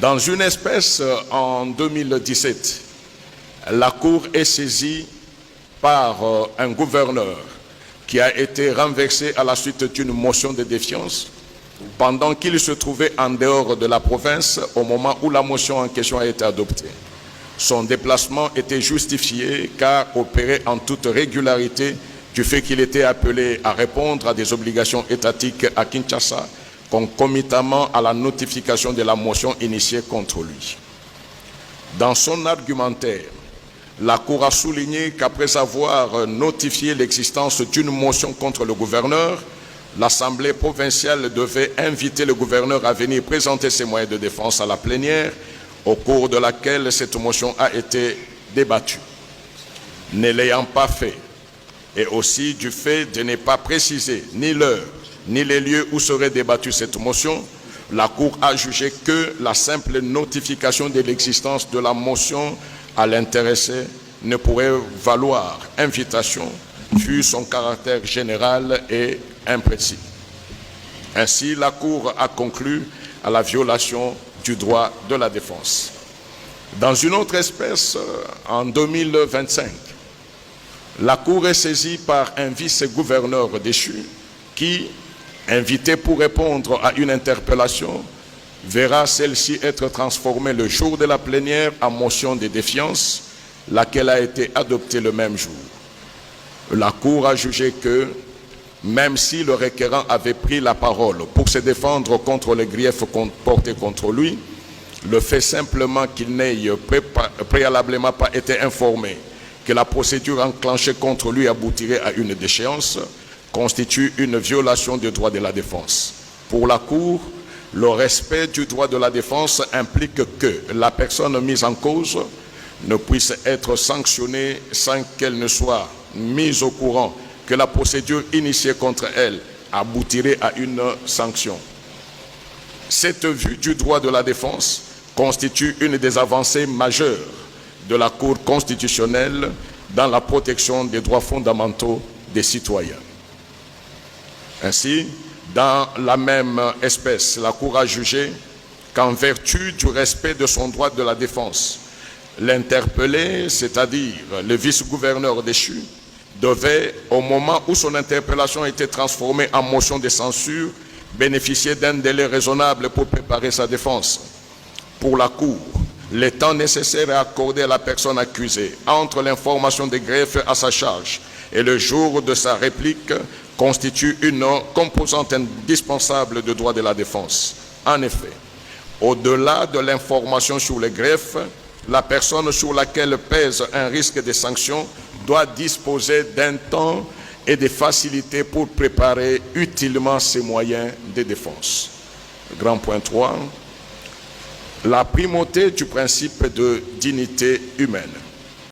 Dans une espèce, en 2017, la Cour est saisie par un gouverneur qui a été renversé à la suite d'une motion de défiance pendant qu'il se trouvait en dehors de la province au moment où la motion en question a été adoptée. Son déplacement était justifié car opéré en toute régularité du fait qu'il était appelé à répondre à des obligations étatiques à Kinshasa concomitamment à la notification de la motion initiée contre lui. Dans son argumentaire, la Cour a souligné qu'après avoir notifié l'existence d'une motion contre le gouverneur, l'Assemblée provinciale devait inviter le gouverneur à venir présenter ses moyens de défense à la plénière, au cours de laquelle cette motion a été débattue. Ne l'ayant pas fait, et aussi du fait de ne pas préciser ni l'heure, ni les lieux où serait débattue cette motion, la Cour a jugé que la simple notification de l'existence de la motion à l'intéressé ne pourrait valoir invitation, vu son caractère général et imprécis. Ainsi, la Cour a conclu à la violation du droit de la défense. Dans une autre espèce, en 2025, la Cour est saisie par un vice-gouverneur déchu qui, invité pour répondre à une interpellation, verra celle-ci être transformée le jour de la plénière en motion de défiance, laquelle a été adoptée le même jour. La Cour a jugé que, même si le requérant avait pris la parole pour se défendre contre les griefs portés contre lui, le fait simplement qu'il n'ait préalablement pas été informé que la procédure enclenchée contre lui aboutirait à une déchéance constitue une violation du droit de la défense. Pour la Cour, le respect du droit de la défense implique que la personne mise en cause ne puisse être sanctionnée sans qu'elle ne soit mise au courant que la procédure initiée contre elle aboutirait à une sanction. Cette vue du droit de la défense constitue une des avancées majeures de la Cour constitutionnelle dans la protection des droits fondamentaux des citoyens. Ainsi, dans la même espèce, la Cour a jugé qu'en vertu du respect de son droit de la défense, l'interpellé, c'est-à-dire le vice-gouverneur déchu, devait, au moment où son interpellation était transformée en motion de censure, bénéficier d'un délai raisonnable pour préparer sa défense. Pour la Cour, le temps nécessaire à accorder à la personne accusée entre l'information des greffes à sa charge et le jour de sa réplique constitue une composante indispensable du droit de la défense. En effet, au-delà de l'information sur les greffes, la personne sur laquelle pèse un risque de sanction doit disposer d'un temps et de facilités pour préparer utilement ses moyens de défense. Grand point 3. La primauté du principe de dignité humaine.